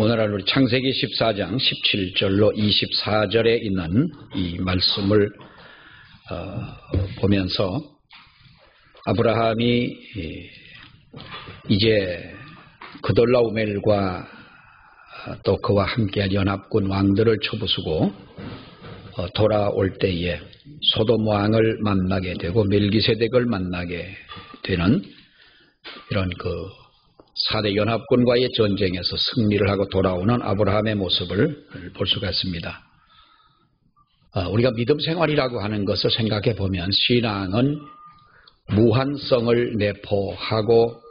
오늘은 우리 창세기 14장 17절로 24절에 있는 이 말씀을 보면서 아브라함이 이제 그돌라오멜과 또 그와 함께할 연합군 왕들을 쳐부수고 돌아올 때에 소돔 왕을 만나게 되고 멜기세덱을 만나게 되는 이런 그 4대 연합군과의 전쟁에서 승리를 하고 돌아오는 아브라함의 모습을 볼 수가 있습니다. 우리가 믿음 생활이라고 하는 것을 생각해 보면 신앙은 무한성을 내포하고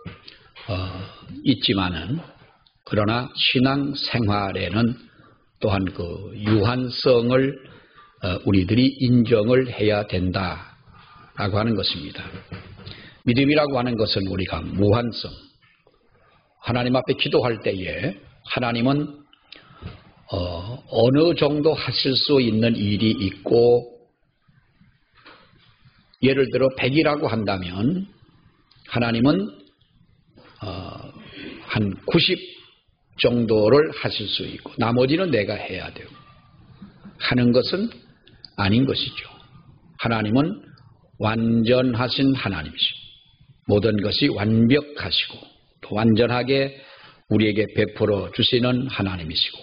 있지만은 그러나 신앙 생활에는 또한 그 유한성을 우리들이 인정을 해야 된다라고 하는 것입니다. 믿음이라고 하는 것은 우리가 무한성, 하나님 앞에 기도할 때에 하나님은 어느 정도 하실 수 있는 일이 있고, 예를 들어 100이라고 한다면 하나님은 한 90 정도를 하실 수 있고 나머지는 내가 해야 되고 하는 것은 아닌 것이죠. 하나님은 완전하신 하나님이시고 모든 것이 완벽하시고 또 완전하게 우리에게 베풀어 주시는 하나님이시고,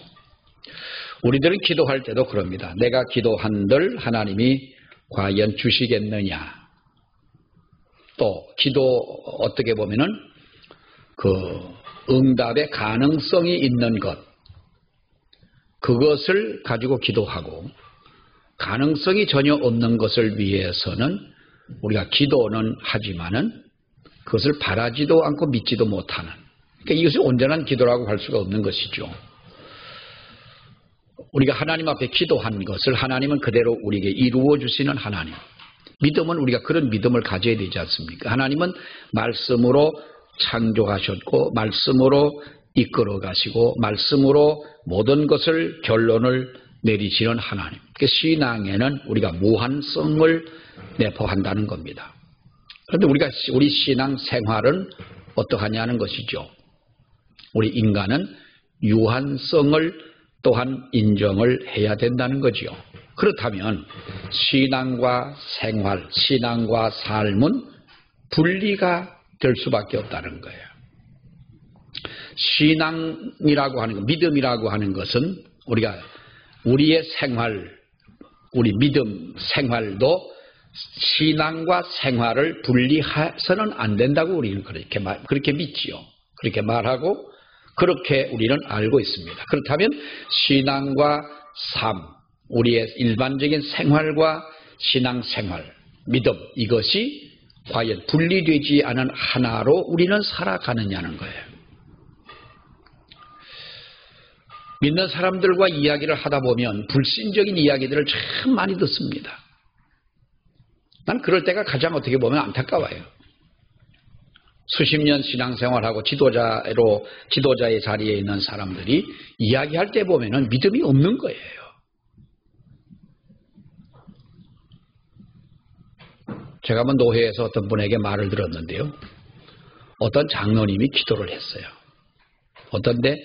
우리들은 기도할 때도 그럽니다. 내가 기도한들 하나님이 과연 주시겠느냐. 또 기도 어떻게 보면은 그 응답의 가능성이 있는 것, 그것을 가지고 기도하고, 가능성이 전혀 없는 것을 위해서는 우리가 기도는 하지만은 그것을 바라지도 않고 믿지도 못하는, 그러니까 이것이 온전한 기도라고 할 수가 없는 것이죠. 우리가 하나님 앞에 기도한 것을 하나님은 그대로 우리에게 이루어 주시는 하나님. 믿음은 우리가 그런 믿음을 가져야 되지 않습니까? 하나님은 말씀으로 창조하셨고 말씀으로 이끌어 가시고 말씀으로 모든 것을 결론을 내리시는 하나님. 그러니까 신앙에는 우리가 무한성을 내포한다는 겁니다. 그런데 우리 신앙 생활은 어떠하냐는 것이죠. 우리 인간은 유한성을 또한 인정을 해야 된다는 거죠. 그렇다면 신앙과 생활, 신앙과 삶은 분리가 될 수밖에 없다는 거예요. 신앙이라고 하는 것, 믿음이라고 하는 것은 우리가 우리의 생활, 우리 믿음 생활도 신앙과 생활을 분리해서는 안 된다고 우리는 그렇게 믿지요. 그렇게 말하고 그렇게 우리는 알고 있습니다. 그렇다면 신앙과 삶, 우리의 일반적인 생활과 신앙생활, 믿음, 이것이 과연 분리되지 않은 하나로 우리는 살아가느냐는 거예요. 믿는 사람들과 이야기를 하다 보면 불신적인 이야기들을 참 많이 듣습니다. 난 그럴 때가 가장 어떻게 보면 안타까워요. 수십 년 신앙생활하고 지도자의 자리에 있는 사람들이 이야기할 때 보면은 믿음이 없는 거예요. 제가 한번 노회에서 어떤 분에게 말을 들었는데요. 어떤 장로님이 기도를 했어요. 어떤데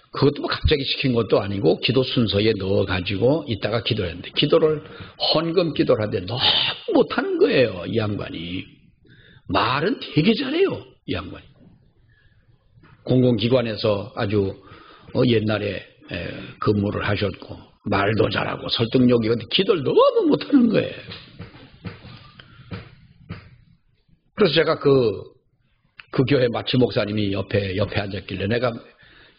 그것도 뭐 갑자기 시킨 것도 아니고 기도 순서에 넣어가지고 이따가 기도를 했는데, 기도를 헌금 기도를 하는데 너무 못하는 거예요. 이 양반이. 말은 되게 잘해요. 이 양반이. 공공기관에서 아주 옛날에 근무를 하셨고 말도 잘하고 설득력이, 근데 기도를 너무 못하는 거예요. 그래서 제가 그 교회 마치 목사님이 옆에 앉았길래 내가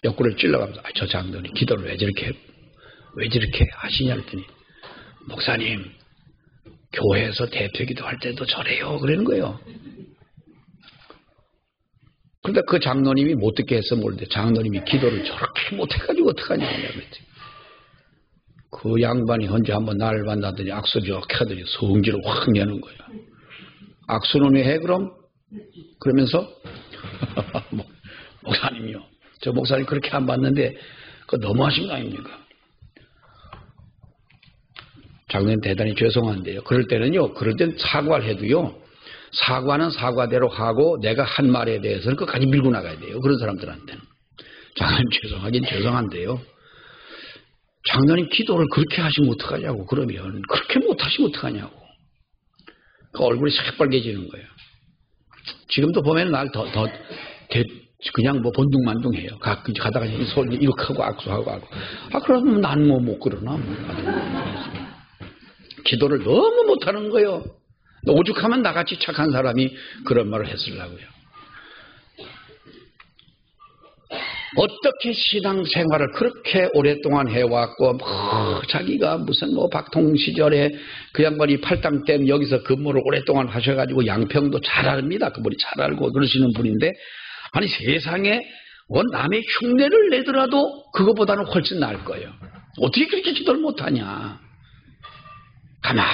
옆구리를 찔러가면서 저 장로님 기도를 왜 저렇게 하시냐 했더니, 목사님 교회에서 대표 기도할 때도 저래요 그러는 거예요. 그런데 그 장로님이 못 듣게 해서 모르는데 장로님이 기도를 저렇게 못해가지고 어떡하냐 그랬지. 그 양반이 언제 한번 나를 만나더니 악수 저렇게 하더니 성질을 확 내는 거야. 악수는 왜 해 그럼? 그러면서 목사님이요, 저 목사님 그렇게 안 봤는데 그거 너무하신 거 아닙니까? 장로님 대단히 죄송한데요. 그럴 땐 사과를 해도요, 사과는 사과대로 하고 내가 한 말에 대해서는 끝까지 밀고 나가야 돼요. 그런 사람들한테는. 장로님 죄송하긴 죄송한데요. 장로님 기도를 그렇게 하시면 어떡하냐고. 그러면 그렇게 못하시면 어떡하냐고. 그 얼굴이 새빨개지는 거예요. 지금도 보면 날 그냥 뭐 번둥만둥해요. 가다가 손 이렇게 하고 악수하고. 그러면 난 못 그러나. 기도를 너무 못하는 거예요. 오죽하면 나같이 착한 사람이 그런 말을 했으려고요. 어떻게 신앙생활을 그렇게 오랫동안 해왔고 자기가 무슨 박통 시절에 그 양반이 팔당댐 여기서 근무를 오랫동안 하셔가지고 양평도 잘 압니다. 그분이 잘 알고 그러시는 분인데 아니 세상에 남의 흉내를 내더라도 그거보다는 훨씬 나을 거예요. 어떻게 그렇게 기도를 못하냐. 가만히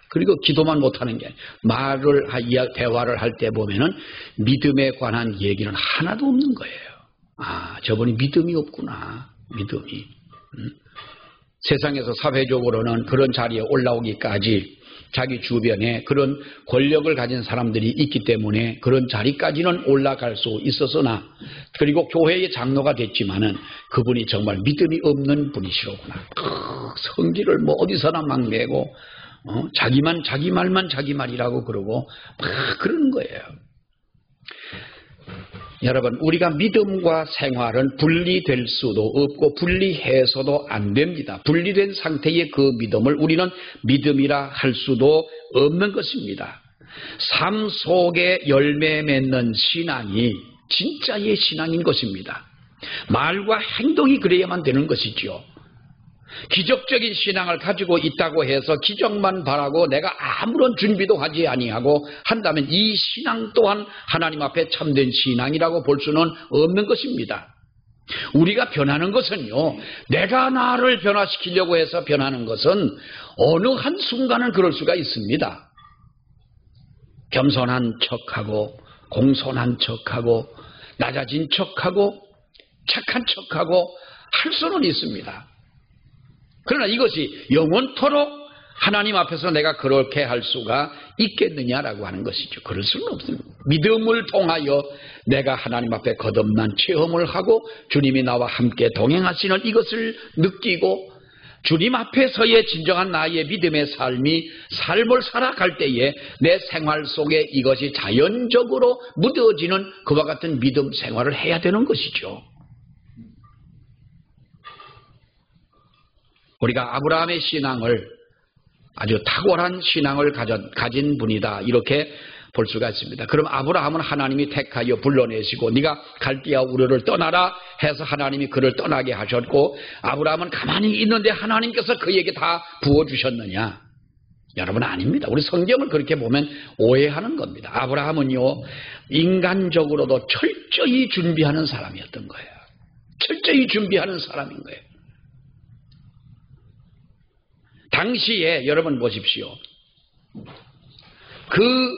그리고 기도만 못하는 게 아니라 대화를 할 때 보면은 믿음에 관한 얘기는 하나도 없는 거예요. 저분이 믿음이 없구나. 믿음이. 세상에서 사회적으로는 그런 자리에 올라오기까지 자기 주변에 그런 권력을 가진 사람들이 있기 때문에 그런 자리까지는 올라갈 수 있었으나 그리고 교회의 장로가 됐지만은 그분이 정말 믿음이 없는 분이시로구나. 성질을 어디서나 막 내고 자기 말만 자기 말이라고 그러고 막 그러는 거예요. 여러분 우리가 믿음과 생활은 분리될 수도 없고 분리해서도 안 됩니다. 분리된 상태의 그 믿음을 우리는 믿음이라 할 수도 없는 것입니다. 삶 속에 열매 맺는 신앙이 진짜의 신앙인 것입니다. 말과 행동이 그래야만 되는 것이지요. 기적적인 신앙을 가지고 있다고 해서 기적만 바라고 내가 아무런 준비도 하지 아니하고 한다면 이 신앙 또한 하나님 앞에 참된 신앙이라고 볼 수는 없는 것입니다. 우리가 변하는 것은요, 내가 나를 변화시키려고 해서 변하는 것은 어느 한순간은 그럴 수가 있습니다. 겸손한 척하고 공손한 척하고 낮아진 척하고 착한 척하고 할 수는 있습니다. 그러나 이것이 영원토록 하나님 앞에서 내가 그렇게 할 수가 있겠느냐라고 하는 것이죠. 그럴 수는 없습니다. 믿음을 통하여 내가 하나님 앞에 거듭난 체험을 하고 주님이 나와 함께 동행하시는 이것을 느끼고 주님 앞에서의 진정한 나의 믿음의 삶을 살아갈 때에 내 생활 속에 이것이 자연적으로 묻어지는 그와 같은 믿음 생활을 해야 되는 것이죠. 우리가 아브라함의 신앙을 아주 탁월한 신앙을 가진 분이다 이렇게 볼 수가 있습니다. 그럼 아브라함은 하나님이 택하여 불러내시고 네가 갈대아 우르를 떠나라 해서 하나님이 그를 떠나게 하셨고 아브라함은 가만히 있는데 하나님께서 그에게 다 부어주셨느냐? 여러분 아닙니다. 우리 성경을 그렇게 보면 오해하는 겁니다. 아브라함은요 인간적으로도 철저히 준비하는 사람이었던 거예요. 철저히 준비하는 사람인 거예요. 당시에 여러분 보십시오. 그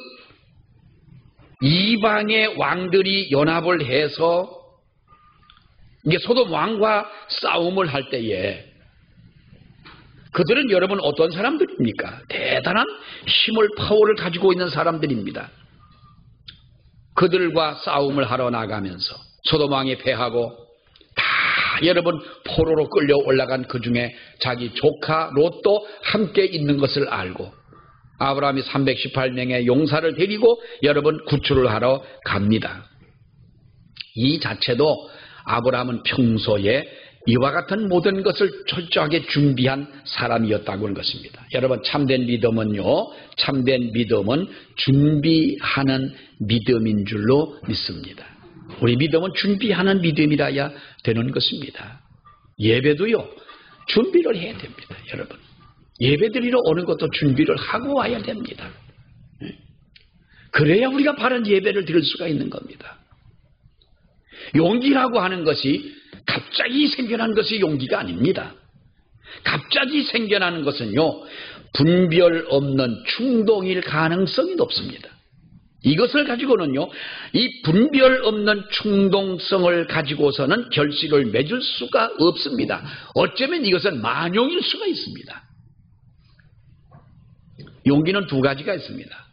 이방의 왕들이 연합을 해서 이게 소돔 왕과 싸움을 할 때에 그들은 여러분 어떤 사람들입니까? 대단한 힘을 파워를 가지고 있는 사람들입니다. 그들과 싸움을 하러 나가면서 소돔 왕이 패하고 여러분 포로로 끌려 올라간 그 중에 자기 조카 롯도 함께 있는 것을 알고 아브라함이 318명의 용사를 데리고 여러분 구출을 하러 갑니다. 이 자체도 아브라함은 평소에 이와 같은 모든 것을 철저하게 준비한 사람이었다고 하는 것입니다. 여러분 참된 믿음은요, 참된 믿음은 준비하는 믿음인 줄로 믿습니다. 우리 믿음은 준비하는 믿음이라야 되는 것입니다. 예배도요 준비를 해야 됩니다. 여러분 예배드리러 오는 것도 준비를 하고 와야 됩니다. 그래야 우리가 바른 예배를 드릴 수가 있는 겁니다. 용기라고 하는 것이 갑자기 생겨난 것이 용기가 아닙니다. 갑자기 생겨나는 것은요 분별 없는 충동일 가능성이 높습니다. 이것을 가지고는요, 이 분별 없는 충동성을 가지고서는 결실을 맺을 수가 없습니다. 어쩌면 이것은 만용일 수가 있습니다. 용기는 두 가지가 있습니다.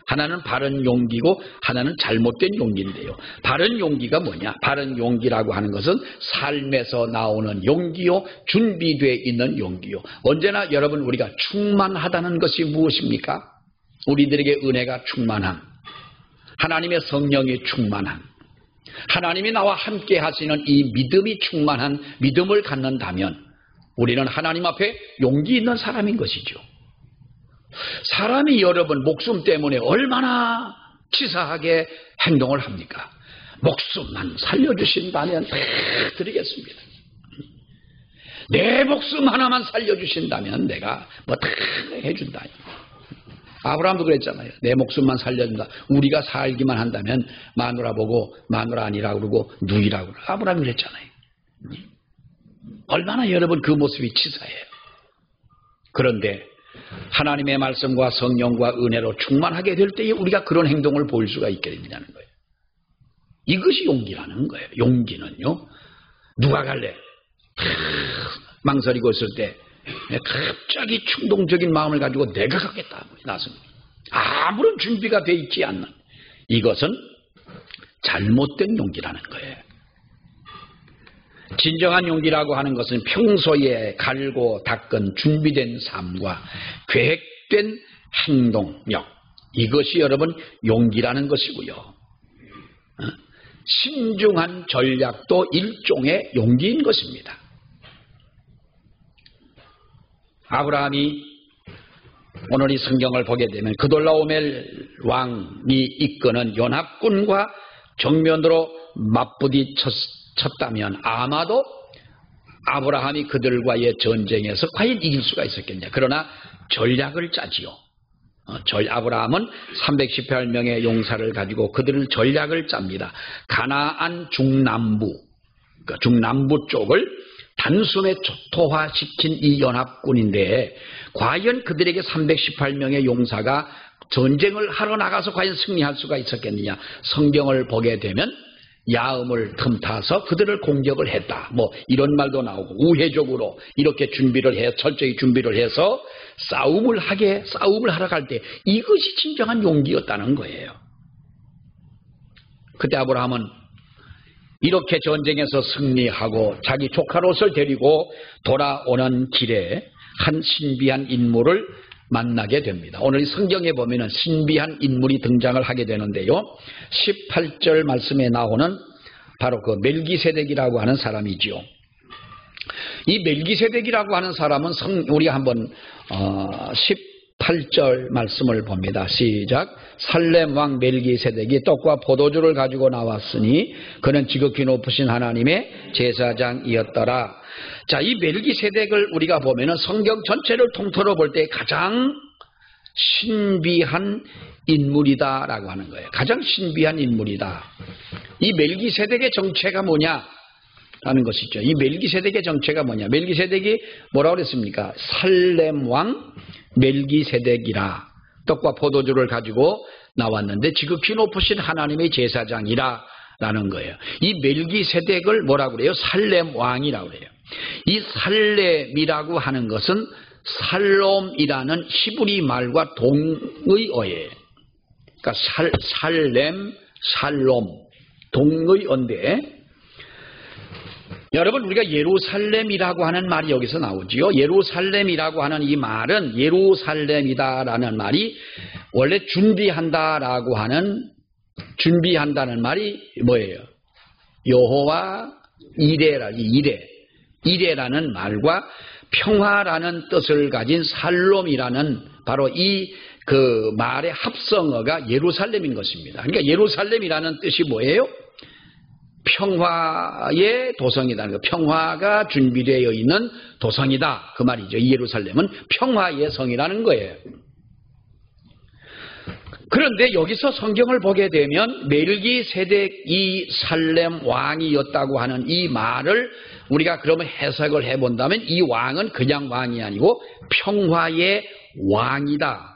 하나는 바른 용기고 하나는 잘못된 용기인데요. 바른 용기가 뭐냐? 바른 용기라고 하는 것은 삶에서 나오는 용기요, 준비되어 있는 용기요. 언제나 여러분 우리가 충만하다는 것이 무엇입니까? 우리들에게 은혜가 충만함, 하나님의 성령이 충만함, 하나님이 나와 함께 하시는 이 믿음이 충만한 믿음을 갖는다면 우리는 하나님 앞에 용기 있는 사람인 것이죠. 사람이 여러분 목숨 때문에 얼마나 치사하게 행동을 합니까? 목숨만 살려주신다면 다 드리겠습니다. 내 목숨 하나만 살려주신다면 내가 뭐 다 해준다. 아브라함도 그랬잖아요. 내 목숨만 살려준다. 우리가 살기만 한다면 마누라 보고 마누라 아니라고 그러고 누이라고 그러고 아브라함이 그랬잖아요. 얼마나 여러분 그 모습이 치사해요. 그런데 하나님의 말씀과 성령과 은혜로 충만하게 될 때에 우리가 그런 행동을 보일 수가 있게 된다는 거예요. 이것이 용기라는 거예요. 용기는요, 누가 갈래? 망설이고 있을 때 갑자기 충동적인 마음을 가지고 내가 가겠다 나섭니다. 아무런 준비가 되어 있지 않는 이것은 잘못된 용기라는 거예요. 진정한 용기라고 하는 것은 평소에 갈고 닦은 준비된 삶과 계획된 행동력, 이것이 여러분 용기라는 것이고요. 신중한 전략도 일종의 용기인 것입니다. 아브라함이 오늘 이 성경을 보게 되면 그돌라오멜 왕이 이끄는 연합군과 정면으로 맞부딪혔다면 아마도 아브라함이 그들과의 전쟁에서 과연 이길 수가 있었겠냐. 그러나 전략을 짜지요. 아브라함은 318명의 용사를 가지고 그들을 전략을 짭니다. 가나안 중남부, 그러니까 중남부 쪽을 단숨에 초토화시킨 이 연합군인데 과연 그들에게 318명의 용사가 전쟁을 하러 나가서 과연 승리할 수가 있었겠느냐. 성경을 보게 되면 야음을 틈타서 그들을 공격을 했다. 뭐 이런 말도 나오고 우회적으로 이렇게 철저히 준비를 해서 싸움을 하러 갈 때 이것이 진정한 용기였다는 거예요. 그때 아브라함은 이렇게 전쟁에서 승리하고 자기 조카 롯을 데리고 돌아오는 길에 한 신비한 인물을 만나게 됩니다. 오늘 이 성경에 보면은 신비한 인물이 등장을 하게 되는데요. 18절 말씀에 나오는 바로 그 멜기세덱이라고 하는 사람이지요. 이 멜기세덱이라고 하는 사람은 우리가 한번 18절 말씀을 봅니다. 시작. 살렘 왕 멜기세덱이 떡과 포도주를 가지고 나왔으니 그는 지극히 높으신 하나님의 제사장이었더라. 자, 이 멜기세덱을 우리가 보면은 성경 전체를 통틀어 볼 때 가장 신비한 인물이다라고 하는 거예요. 가장 신비한 인물이다. 이 멜기세덱의 정체가 뭐냐? 라는 것이죠. 이 멜기세덱의 정체가 뭐냐? 멜기세덱이 뭐라고 그랬습니까? 살렘 왕 멜기세덱이라. 떡과 포도주를 가지고 나왔는데 지극히 높으신 하나님의 제사장이라 라는 거예요. 이 멜기세덱을 뭐라고 그래요? 살렘 왕이라고 그래요. 이 살렘이라고 하는 것은 살롬이라는 히브리 말과 동의어예요. 그러니까 살렘, 살롬 동의어인데 여러분 우리가 예루살렘이라고 하는 말이 여기서 나오지요. 예루살렘이라고 하는 이 말은 예루살렘이다라는 말이 원래 준비한다라고 하는 준비한다는 말이 뭐예요? 여호와 이레라는 말과 평화라는 뜻을 가진 살롬이라는 바로 이 그 말의 합성어가 예루살렘인 것입니다. 그러니까 예루살렘이라는 뜻이 뭐예요? 평화의 도성이다. 평화가 준비되어 있는 도성이다. 그 말이죠. 이 예루살렘은 평화의 성이라는 거예요. 그런데 여기서 성경을 보게 되면 멜기세덱이 살렘 왕이었다고 하는 이 말을 우리가 그러면 해석을 해본다면 이 왕은 그냥 왕이 아니고 평화의 왕이다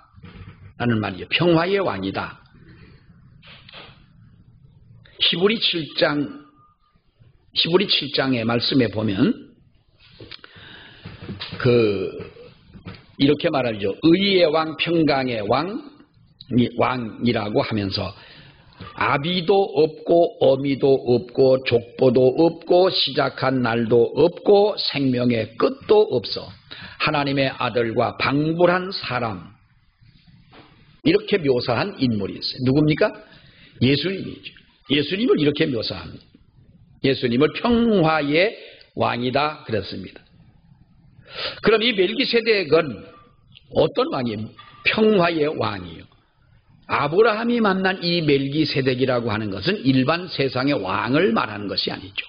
라는 말이에요. 평화의 왕이다. 히브리 7장의 말씀에 보면 이렇게 말하죠. 의의 왕, 평강의 왕, 왕이라고 하면서 아비도 없고 어미도 없고 족보도 없고 시작한 날도 없고 생명의 끝도 없어 하나님의 아들과 방불한 사람, 이렇게 묘사한 인물이 있어요. 누굽니까? 예수님이죠. 예수님을 이렇게 묘사합니다. 예수님을 평화의 왕이다 그랬습니다. 그럼 이 멜기세덱은 어떤 왕이에요? 평화의 왕이요. 아브라함이 만난 이 멜기세덱이라고 하는 것은 일반 세상의 왕을 말하는 것이 아니죠.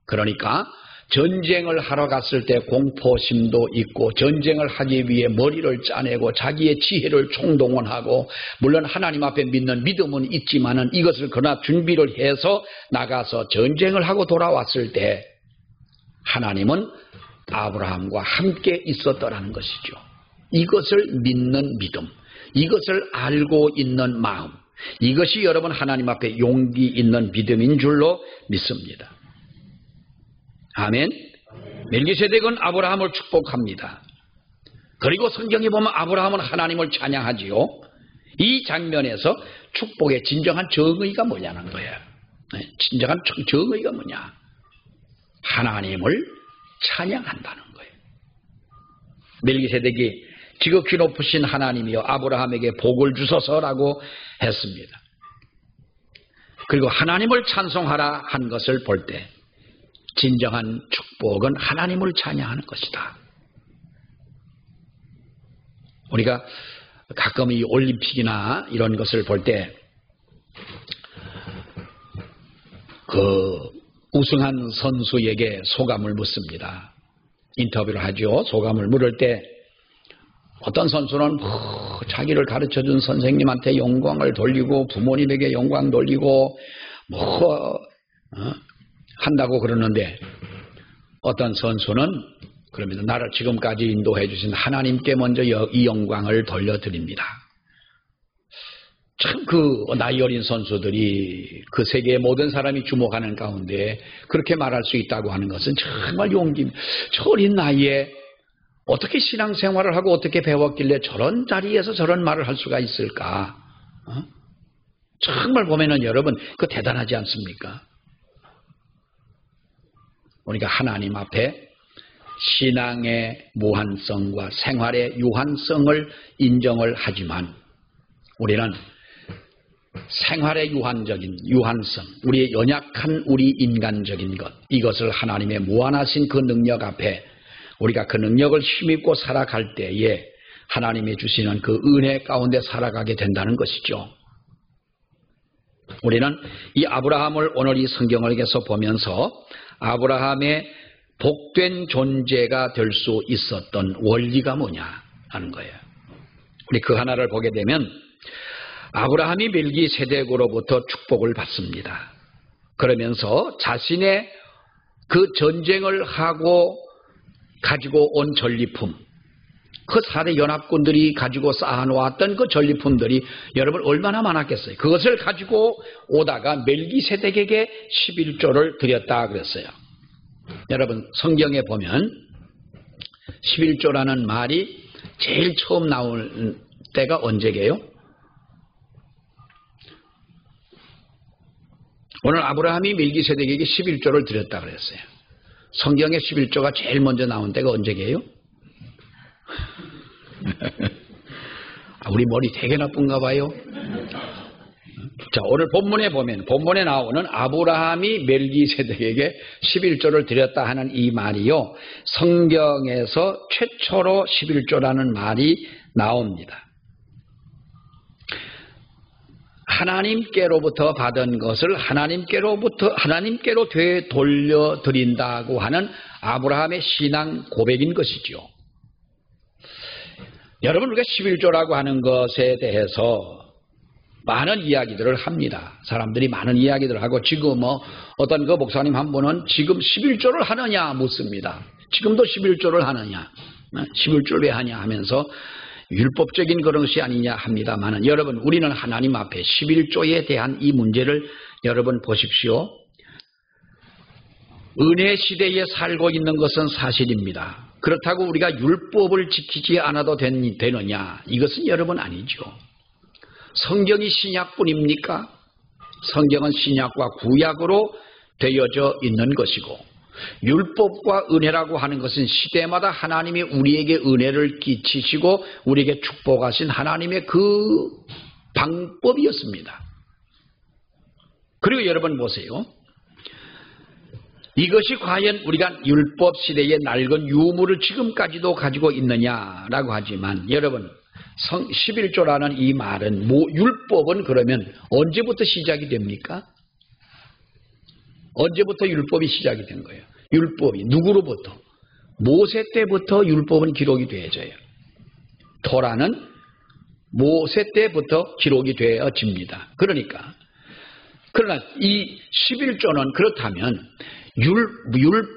그러니까 전쟁을 하러 갔을 때 공포심도 있고 전쟁을 하기 위해 머리를 짜내고 자기의 지혜를 총동원하고 물론 하나님 앞에 믿는 믿음은 있지만은 이것을 그러나 준비를 해서 나가서 전쟁을 하고 돌아왔을 때 하나님은 아브라함과 함께 있었더라는 것이죠. 이것을 믿는 믿음, 이것을 알고 있는 마음, 이것이 여러분 하나님 앞에 용기 있는 믿음인 줄로 믿습니다. 아멘. 멜기세덱은 아브라함을 축복합니다. 그리고 성경에 보면 아브라함은 하나님을 찬양하지요. 이 장면에서 축복의 진정한 정의가 뭐냐는 거예요. 진정한 정의가 뭐냐? 하나님을 찬양한다는 거예요. 멜기세덱이 지극히 높으신 하나님이여 아브라함에게 복을 주소서라고 했습니다. 그리고 하나님을 찬송하라 한 것을 볼 때 진정한 축복은 하나님을 찬양하는 것이다. 우리가 가끔 이 올림픽이나 이런 것을 볼 때 그 우승한 선수에게 소감을 묻습니다. 인터뷰를 하죠. 소감을 물을 때 어떤 선수는 자기를 가르쳐준 선생님한테 영광을 돌리고 부모님에게 영광 돌리고 한다고 그러는데 어떤 선수는 그러면서 나를 지금까지 인도해 주신 하나님께 먼저 이 영광을 돌려드립니다. 참 그 나이 어린 선수들이 그 세계의 모든 사람이 주목하는 가운데 그렇게 말할 수 있다고 하는 것은 정말 용기. 저 어린 나이에 어떻게 신앙생활을 하고 어떻게 배웠길래 저런 자리에서 저런 말을 할 수가 있을까? 정말 보면은 여러분 그 대단하지 않습니까? 우리가 하나님 앞에 신앙의 무한성과 생활의 유한성을 인정을 하지만 우리는 생활의 유한성, 우리의 연약한 우리 인간적인 것, 이것을 하나님의 무한하신 그 능력 앞에 우리가 그 능력을 힘입고 살아갈 때에 하나님이 주시는 그 은혜 가운데 살아가게 된다는 것이죠. 우리는 이 아브라함을 오늘 이 성경에서 보면서 아브라함의 복된 존재가 될 수 있었던 원리가 뭐냐 하는 거예요. 우리 그 하나를 보게 되면 아브라함이 멜기세덱으로부터 축복을 받습니다. 그러면서 자신의 그 전쟁을 하고 가지고 온 전리품, 그 4대 연합군들이 가지고 쌓아놓았던 그 전리품들이 여러분 얼마나 많았겠어요. 그것을 가지고 오다가 멜기세덱에게 11조를 드렸다 그랬어요. 여러분 성경에 보면 11조라는 말이 제일 처음 나올 때가 언제게요? 오늘 아브라함이 멜기세덱에게 11조를 드렸다 그랬어요. 성경에 11조가 제일 먼저 나온 때가 언제게요? 우리 머리 되게 나쁜가 봐요. 자, 오늘 본문에 보면 본문에 나오는 아브라함이 멜기세덱에게 11조를 드렸다 하는 이 말이요, 성경에서 최초로 11조라는 말이 나옵니다. 하나님께로부터 받은 것을 하나님께로 되돌려드린다고 하는 아브라함의 신앙 고백인 것이죠. 여러분, 우리가 11조라고 하는 것에 대해서 많은 이야기들을 합니다. 사람들이 많은 이야기들을 하고, 지금 어떤 그 목사님 한 분은 지금 11조를 하느냐 묻습니다. 지금도 11조를 하느냐, 11조를 왜 하냐 하면서 율법적인 그런 것이 아니냐 합니다만은, 여러분, 우리는 하나님 앞에 11조에 대한 이 문제를 여러분 보십시오. 은혜 시대에 살고 있는 것은 사실입니다. 그렇다고 우리가 율법을 지키지 않아도 되느냐? 이것은 여러분 아니죠. 성경이 신약뿐입니까? 성경은 신약과 구약으로 되어져 있는 것이고 율법과 은혜라고 하는 것은 시대마다 하나님이 우리에게 은혜를 끼치시고 우리에게 축복하신 하나님의 그 방법이었습니다. 그리고 여러분 보세요. 이것이 과연 우리가 율법 시대의 낡은 유물을 지금까지도 가지고 있느냐라고 하지만 여러분 11조라는 이 말은 율법은 그러면 언제부터 시작이 됩니까? 언제부터 율법이 시작이 된 거예요? 율법이 누구로부터? 모세 때부터 율법은 기록이 되어져요. 토라는 모세 때부터 기록이 되어집니다. 그러나 이 11조는 그렇다면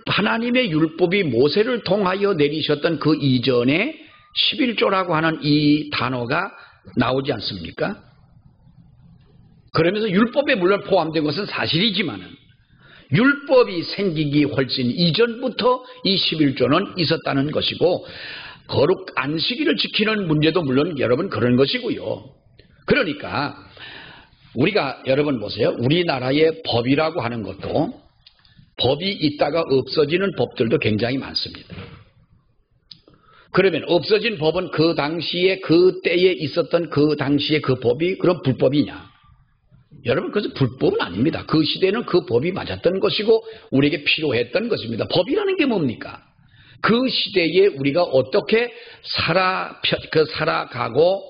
하나님의 율법이 모세를 통하여 내리셨던 그 이전에 11조라고 하는 이 단어가 나오지 않습니까? 그러면서 율법에 물론 포함된 것은 사실이지만은 율법이 생기기 훨씬 이전부터 이 11조는 있었다는 것이고 거룩 안식일을 지키는 문제도 물론 여러분 그런 것이고요. 그러니까 우리가 여러분 보세요. 우리나라의 법이라고 하는 것도 법이 있다가 없어지는 법들도 굉장히 많습니다. 그러면 없어진 법은 그 당시에 그 때에 있었던 그 당시에 그 법이 그럼 불법이냐? 여러분 그것은 불법은 아닙니다. 그 시대는 그 법이 맞았던 것이고 우리에게 필요했던 것입니다. 법이라는 게 뭡니까? 그 시대에 우리가 어떻게 살아가고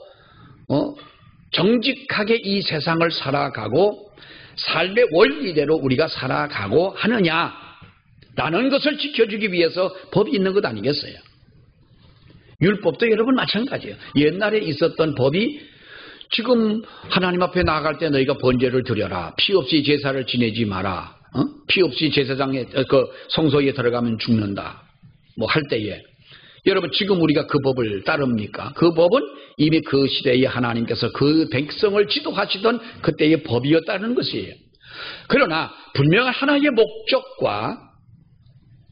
정직하게 이 세상을 살아가고 삶의 원리대로 우리가 살아가고 하느냐라는 것을 지켜주기 위해서 법이 있는 것 아니겠어요? 율법도 여러분 마찬가지예요. 옛날에 있었던 법이 지금 하나님 앞에 나아갈 때 너희가 번제를 드려라. 피 없이 제사를 지내지 마라. 피 없이 제사장에 그 성소에 들어가면 죽는다. 뭐 할 때에 여러분 지금 우리가 그 법을 따릅니까? 그 법은 이미 그 시대에 하나님께서 그 백성을 지도하시던 그때의 법이었다는 것이에요. 그러나 분명한 하나의 목적과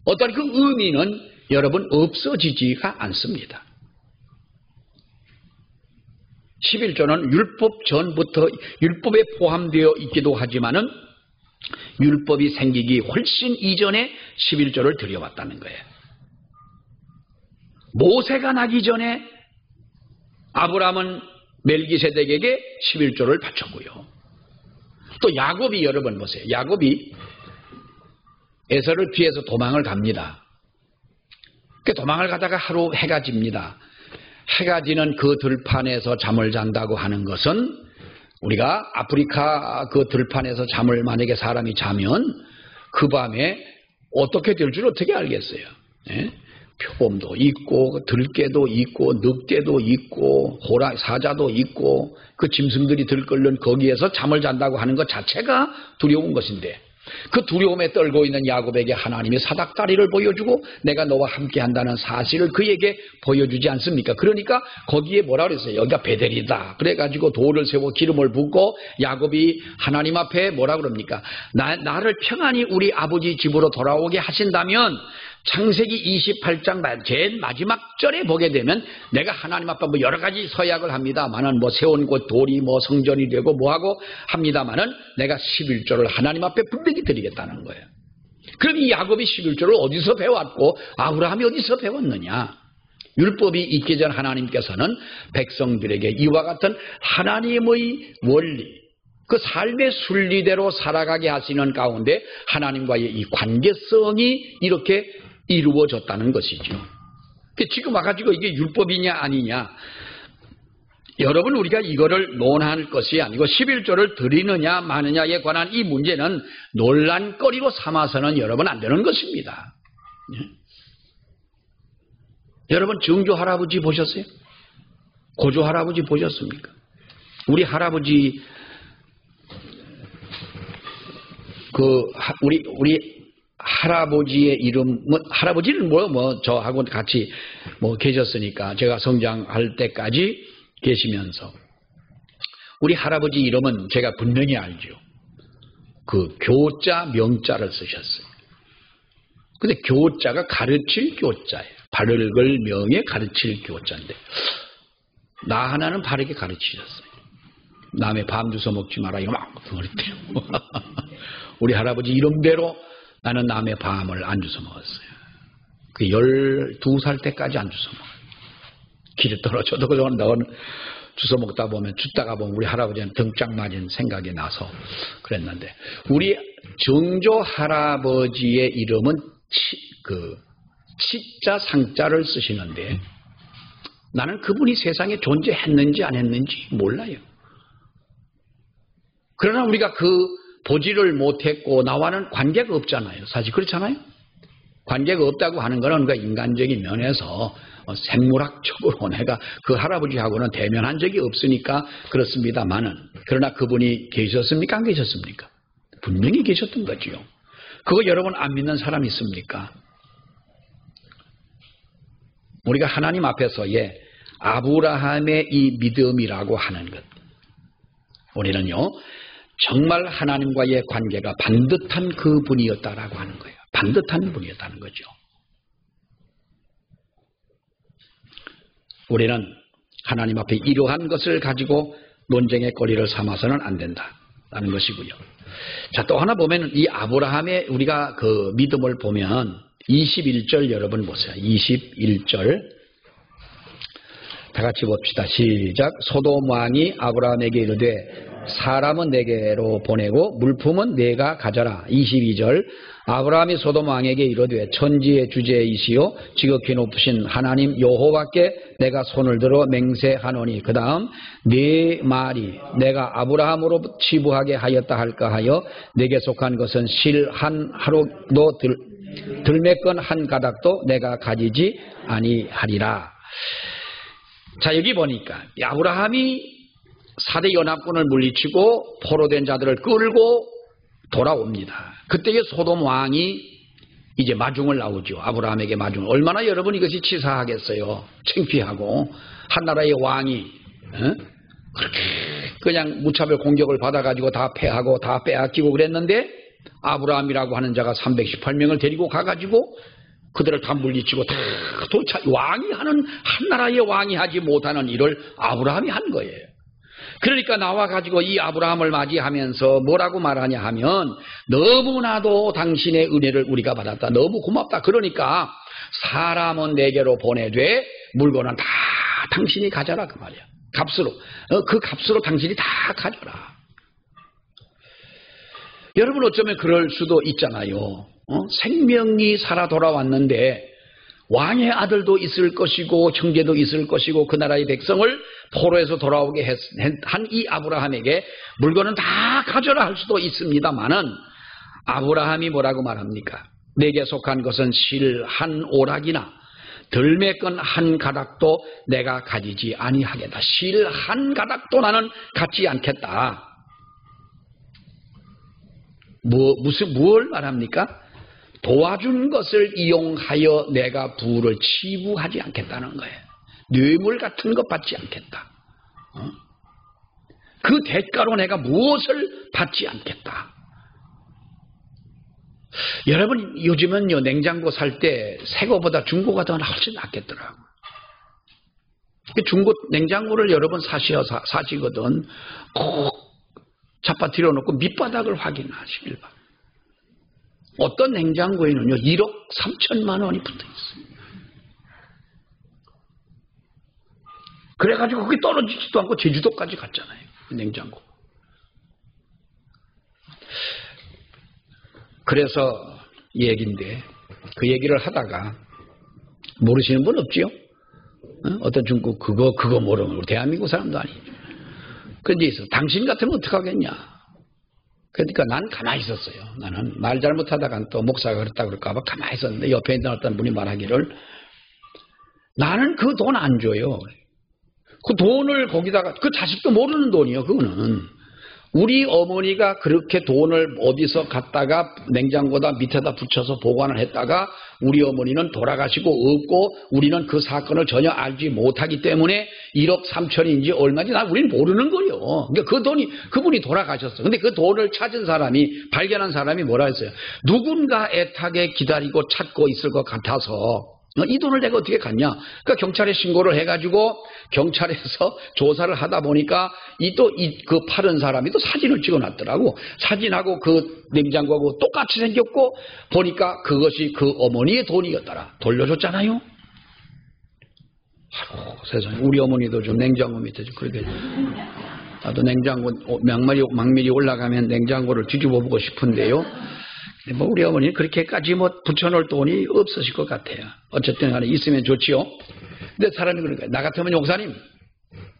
어떤 그 의미는 여러분 없어지지가 않습니다. 11조는 율법 전부터 율법에 포함되어 있기도 하지만은 율법이 생기기 훨씬 이전에 11조를 들여왔다는 거예요. 모세가 나기 전에 아브라함은 멜기세덱에게 11조를 바쳤고요. 또 야곱이 여러분 보세요. 야곱이 에서를 피해서 도망을 갑니다. 도망을 가다가 하루 해가 집니다. 해가 지는 그 들판에서 잠을 잔다고 하는 것은 우리가 아프리카 그 들판에서 잠을 만약에 사람이 자면 그 밤에 어떻게 될 줄 어떻게 알겠어요? 예? 표범도 있고 들깨도 있고 늑대도 있고 사자도 있고 그 짐승들이 들끓는 거기에서 잠을 잔다고 하는 것 자체가 두려운 것인데 그 두려움에 떨고 있는 야곱에게 하나님이 사닥다리를 보여주고 내가 너와 함께 한다는 사실을 그에게 보여주지 않습니까? 그러니까 거기에 뭐라 그랬어요? 여기가 베델이다. 그래가지고 돌을 세워 기름을 붓고 야곱이 하나님 앞에 뭐라 그럽니까? 나를 평안히 우리 아버지 집으로 돌아오게 하신다면 창세기 28장 제일 마지막 절에 보게 되면 내가 하나님 앞에 뭐 여러 가지 서약을 합니다만은 뭐 세운 곳 돌이 뭐 성전이 되고 뭐하고 합니다만은 내가 11조를 하나님 앞에 분명히 드리겠다는 거예요. 그럼 이 야곱이 11조를 어디서 배웠고 아브라함이 어디서 배웠느냐? 율법이 있기 전 하나님께서는 백성들에게 이와 같은 하나님의 원리 그 삶의 순리대로 살아가게 하시는 가운데 하나님과의 이 관계성이 이렇게 이루어졌다는 것이죠. 지금 와가지고 이게 율법이냐 아니냐 여러분 우리가 이거를 논할 것이 아니고 11조를 드리느냐 마느냐에 관한 이 문제는 논란거리로 삼아서는 여러분 안 되는 것입니다. 여러분 정조 할아버지 보셨어요? 고조 할아버지 보셨습니까? 우리 할아버지 우리 할아버지의 이름, 할아버지는 저하고 같이 계셨으니까, 제가 성장할 때까지 계시면서, 우리 할아버지 이름은 제가 분명히 알죠. 그 교자, 명자를 쓰셨어요. 근데 교자가 가르칠 교자예요. 바를 걸 명에 가르칠 교자인데, 나 하나는 바르게 가르치셨어요. 남의 밤 주워 먹지 마라 이거 막 그랬대요. 우리 할아버지 이름대로 나는 남의 밤을 안 주워 먹었어요. 그 12살 때까지 안 주워 먹어요. 길에 떨어져도 그동안 주워 먹다 보면 죽다가 보면 우리 할아버지는 등짝 맞은 생각이 나서 그랬는데 우리 정조 할아버지의 이름은 치자 상자를 쓰시는데 나는 그분이 세상에 존재했는지 안 했는지 몰라요. 그러나 우리가 그 보지를 못했고 나와는 관계가 없잖아요. 사실 그렇잖아요. 관계가 없다고 하는 것은 우리가 인간적인 면에서 생물학적으로 내가 그 할아버지하고는 대면한 적이 없으니까 그렇습니다만은 그러나 그분이 계셨습니까? 안 계셨습니까? 분명히 계셨던 거지요. 그거 여러분 안 믿는 사람 있습니까? 우리가 하나님 앞에서의 아브라함의 이 믿음이라고 하는 것 우리는요 정말 하나님과의 관계가 반듯한 그 분이었다라고 하는 거예요. 반듯한 분이었다는 거죠. 우리는 하나님 앞에 이러한 것을 가지고 논쟁의 거리를 삼아서는 안 된다라는 것이고요. 자, 또 하나 보면 이 아브라함의 우리가 그 믿음을 보면 21절 여러분 보세요. 21절 다 같이 봅시다. 시작. 소돔 왕이 아브라함에게 이르되 사람은 내게로 보내고 물품은 내가 가져라. 22절 아브라함이 소돔 왕에게 이르되 천지의 주제이시오 지극히 높으신 하나님 여호와께 내가 손을 들어 맹세하노니 그 다음 네 말이 내가 아브라함으로 치부하게 하였다 할까 하여 내게 속한 것은 실 한 하루도 들매건 한 가닥도 내가 가지지 아니하리라. 자, 여기 보니까 아브라함이 4대 연합군을 물리치고 포로된 자들을 끌고 돌아옵니다. 그때의 소돔 왕이 이제 마중을 나오죠. 아브라함에게 마중을. 얼마나 여러분 이것이 치사하겠어요. 창피하고 한 나라의 왕이 그렇게 그냥 무차별 공격을 받아가지고 다 패하고 다 빼앗기고 그랬는데 아브라함이라고 하는 자가 318명을 데리고 가가지고 그들을 다 물리치고 다 왕이 하는 한 나라의 왕이 하지 못하는 일을 아브라함이 한 거예요. 그러니까 나와가지고 이 아브라함을 맞이하면서 뭐라고 말하냐 하면 너무나도 당신의 은혜를 우리가 받았다. 너무 고맙다. 그러니까 사람은 내게로 보내되 물건은 다 당신이 가져라 그 말이야. 값으로. 그 값으로 당신이 다 가져라. 여러분 어쩌면 그럴 수도 있잖아요. 생명이 살아 돌아왔는데 왕의 아들도 있을 것이고 형제도 있을 것이고 그 나라의 백성을 포로에서 돌아오게 한 이 아브라함에게 물건은 다 가져라 할 수도 있습니다만은 아브라함이 뭐라고 말합니까? 내게 속한 것은 실 한 오락이나 들매건 한 가닥도 내가 가지지 아니하겠다. 실 한 가닥도 나는 갖지 않겠다. 무엇을 말합니까? 도와준 것을 이용하여 내가 부를 치부하지 않겠다는 거예요. 뇌물 같은 것 받지 않겠다. 그 대가로 내가 무엇을 받지 않겠다. 여러분 요즘은요 냉장고 살 때 새거보다 중고가 더 훨씬 낫겠더라고요. 중고 냉장고를 여러분 사시거든 꼭 잡아들여 놓고 밑바닥을 확인하시길 바랍니다. 어떤 냉장고에는요 1억 3천만 원이 붙어 있어요. 그래가지고 그게 떨어지지도 않고 제주도까지 갔잖아요. 냉장고. 그래서 얘기인데 그 얘기를 하다가 모르시는 분 없지요? 어떤 중국 그거 모르면 우리 대한민국 사람도 아니죠. 그런데 있어. 당신 같으면 어떡하겠냐? 그러니까 난 가만히 있었어요. 나는 말 잘못하다가 또 목사가 그랬다 그럴까봐 가만히 있었는데 옆에 있는 어떤 분이 말하기를 나는 그 돈 안 줘요. 그 돈을 거기다가 그 자식도 모르는 돈이요. 그거는 우리 어머니가 그렇게 돈을 어디서 갖다가 냉장고다 밑에다 붙여서 보관을 했다가 우리 어머니는 돌아가시고 없고 우리는 그 사건을 전혀 알지 못하기 때문에 1억 3천인지 얼마인지 우리는 모르는 거예요. 그러니까 그 돈이 그분이 돌아가셨어. 근데 그 돈을 찾은 사람이 발견한 사람이 뭐라 했어요? 누군가 애타게 기다리고 찾고 있을 것 같아서 이 돈을 내가 어떻게 갖냐? 그러니까 경찰에 신고를 해가지고 경찰에서 조사를 하다 보니까 그 파는 사람이 또 사진을 찍어놨더라고. 사진하고 그 냉장고하고 똑같이 생겼고 보니까 그것이 그 어머니의 돈이었더라. 돌려줬잖아요. 아이고 세상에, 우리 어머니도 좀 냉장고 밑에 좀 그렇게, 나도 냉장고 망밀이 올라가면 냉장고를 뒤집어보고 싶은데요. 뭐 우리 어머니는 그렇게까지 붙여놓을 돈이 없으실 것 같아요. 어쨌든 간에 있으면 좋지요. 근데 사람이 그런 거예요. 나 같으면 목사님,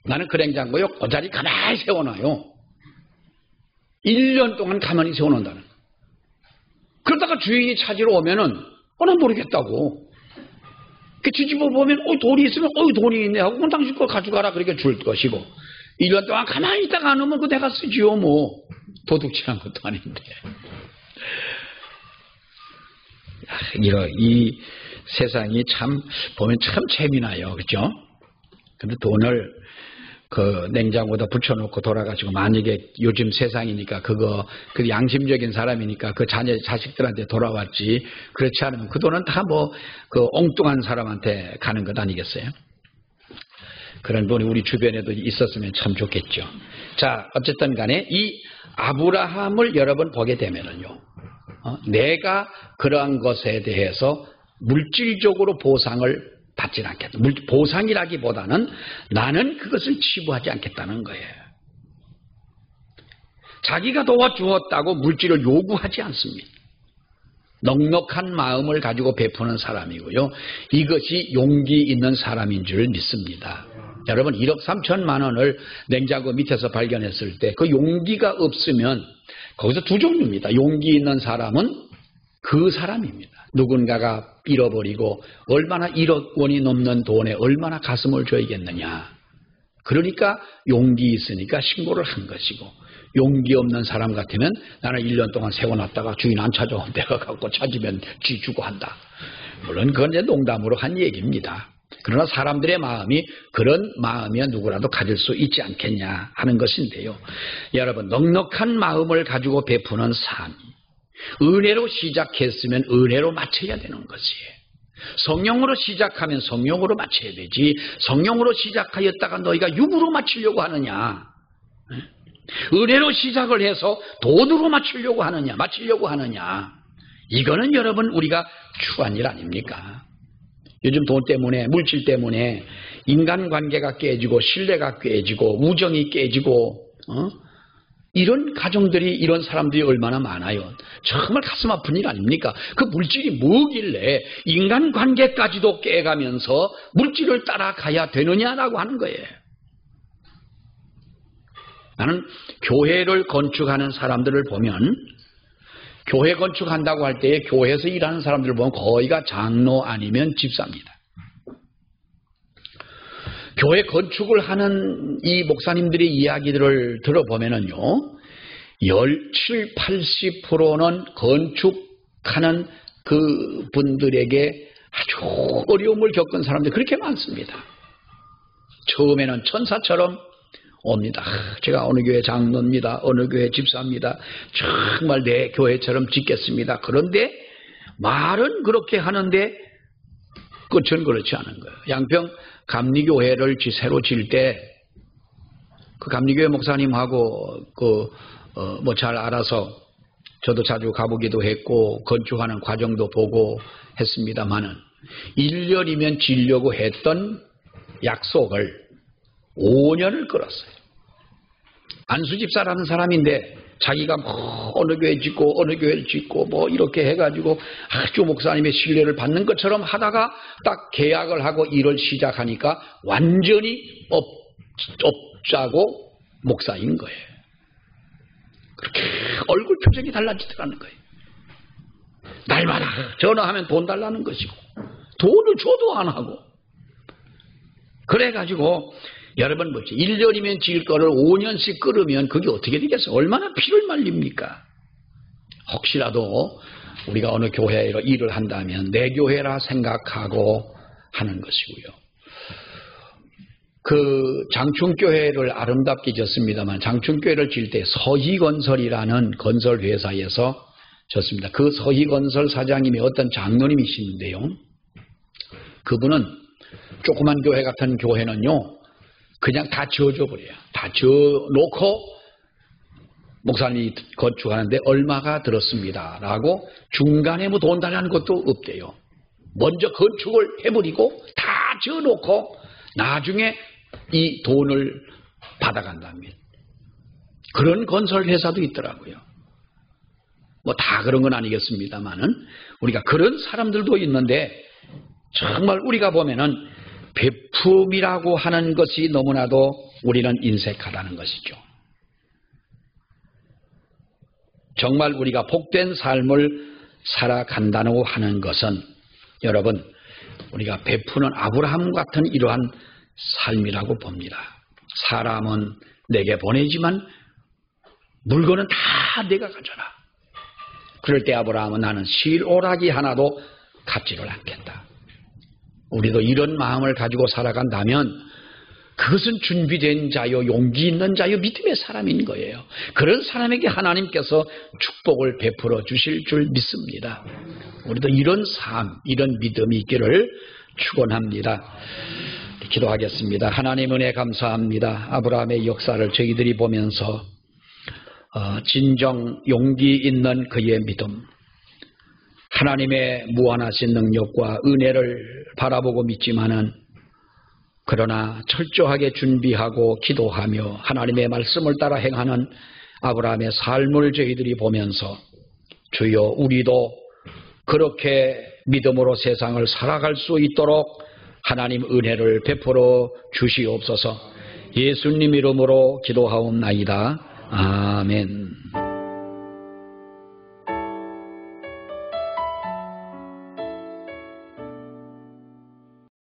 나는 그 냉장고요 그 자리 가만히 세워놔요. 1년 동안 가만히 세워놓는다는. 그러다가 주인이 찾으러 오면은 난 모르겠다고. 뒤집어 보면 돈이 있으면 돈이 있네 하고 그럼 당신 거 가져가라 그렇게 줄 것이고, 1년 동안 가만히 있다가 안 오면 내가 쓰지요. 뭐 도둑질한 것도 아닌데. 이 세상이 보면 참 재미나요. 그죠? 근데 돈을 그 냉장고에다 붙여놓고 돌아가시고, 만약에 요즘 세상이니까 그 양심적인 사람이니까 그 자식들한테 돌아왔지, 그렇지 않으면 그 돈은 다 그 엉뚱한 사람한테 가는 것 아니겠어요? 그런 분이 우리 주변에도 있었으면 참 좋겠죠. 자, 어쨌든 간에 이 아브라함을 여러분 보게 되면은요, 내가 그러한 것에 대해서 물질적으로 보상을 받지는 않겠다. 보상이라기보다는 나는 그것을 치부하지 않겠다는 거예요. 자기가 도와주었다고 물질을 요구하지 않습니다. 넉넉한 마음을 가지고 베푸는 사람이고요. 이것이 용기 있는 사람인 줄 믿습니다. 여러분 1억 3천만 원을 냉장고 밑에서 발견했을 때 그 용기가 없으면 거기서 두 종류입니다. 용기 있는 사람은 그 사람입니다. 누군가가 잃어버리고 얼마나 1억 원이 넘는 돈에 얼마나 가슴을 줘야겠느냐. 그러니까 용기 있으니까 신고를 한 것이고, 용기 없는 사람 같으면 나는 1년 동안 세워놨다가 주인 안 찾아오면 내가 갖고 찾으면 쥐 주고 한다. 물론 그건 이제 농담으로 한 얘기입니다. 그러나 사람들의 마음이 그런 마음이야 누구라도 가질 수 있지 않겠냐 하는 것인데요. 여러분, 넉넉한 마음을 가지고 베푸는 삶, 은혜로 시작했으면 은혜로 마쳐야 되는 것이에요. 성령으로 시작하면 성령으로 마쳐야 되지, 성령으로 시작하였다가 너희가 육으로 마치려고 하느냐, 은혜로 시작을 해서 돈으로 마치려고 하느냐, 이거는 여러분 우리가 추한 일 아닙니까? 요즘 돈 때문에, 물질 때문에 인간관계가 깨지고 신뢰가 깨지고 우정이 깨지고 이런 가정들이, 이런 사람들이 얼마나 많아요. 정말 가슴 아픈 일 아닙니까? 그 물질이 뭐길래 인간관계까지도 깨가면서 물질을 따라가야 되느냐라고 하는 거예요. 나는 교회를 건축하는 사람들을 보면, 교회 건축한다고 할 때에 교회에서 일하는 사람들을 보면 거의가 장로 아니면 집사입니다. 교회 건축을 하는 이 목사님들의 이야기들을 들어보면은요, 7, 80%는 건축하는 그 분들에게 아주 어려움을 겪은 사람들이 그렇게 많습니다. 처음에는 천사처럼 옵니다. 제가 어느 교회 장로입니다. 어느 교회 집사입니다. 정말 내 교회처럼 짓겠습니다. 그런데 말은 그렇게 하는데 끝은 그렇지 않은 거예요. 양평 감리교회를 새로 지을 때 그 감리교회 목사님하고 뭐 잘 알아서 저도 자주 가보기도 했고 건축하는 과정도 보고 했습니다만은 1년이면 지려고 했던 약속을 5년을 끌었어요. 안수집사라는 사람인데 자기가 뭐 어느 교회 짓고 어느 교회를 짓고 뭐 이렇게 해가지고 아주 목사님의 신뢰를 받는 것처럼 하다가 딱 계약을 하고 일을 시작하니까 완전히 업자고 목사인 거예요. 그렇게 얼굴 표정이 달라지더라는 거예요. 날마다 전화하면 돈 달라는 것이고 돈을 줘도 안 하고, 그래가지고 여러분 뭐지, 1년이면 지을 거를 5년씩 끌으면 그게 어떻게 되겠어요? 얼마나 피를 말립니까? 혹시라도 우리가 어느 교회로 일을 한다면 내 교회라 생각하고 하는 것이고요. 그 장충교회를 아름답게 지었습니다만, 장충교회를 지을 때 서희건설이라는 건설회사에서 졌습니다. 그 서희건설 사장님이 어떤 장로님이시는데요, 그분은 조그만 교회 같은 교회는요, 그냥 다 지어줘 버려요. 다 지어놓고 목사님이 건축하는데 얼마가 들었습니다 라고 중간에 뭐 돈 달라는 것도 없대요. 먼저 건축을 해버리고 다 지어놓고 나중에 이 돈을 받아간답니다. 그런 건설회사도 있더라고요. 뭐 다 그런 건 아니겠습니다만은 우리가 그런 사람들도 있는데 정말 우리가 보면은 베품이라고 하는 것이 너무나도 우리는 인색하다는 것이죠. 정말 우리가 복된 삶을 살아간다고 하는 것은 여러분 우리가 베푸는 아브라함 같은 이러한 삶이라고 봅니다. 사람은 내게 보내지만 물건은 다 내가 가져라. 그럴 때 아브라함은 나는 실오라기 하나도 갚지를 않겠다. 우리도 이런 마음을 가지고 살아간다면 그것은 준비된 자요, 용기 있는 자요, 믿음의 사람인 거예요. 그런 사람에게 하나님께서 축복을 베풀어 주실 줄 믿습니다. 우리도 이런 삶, 이런 믿음이 있기를 축원합니다. 기도하겠습니다. 하나님 은혜 감사합니다. 아브라함의 역사를 저희들이 보면서 진정 용기 있는 그의 믿음, 하나님의 무한하신 능력과 은혜를 바라보고 믿지만은 그러나 철저하게 준비하고 기도하며 하나님의 말씀을 따라 행하는 아브라함의 삶을 저희들이 보면서 주여 우리도 그렇게 믿음으로 세상을 살아갈 수 있도록 하나님 은혜를 베풀어 주시옵소서. 예수님 이름으로 기도하옵나이다. 아멘.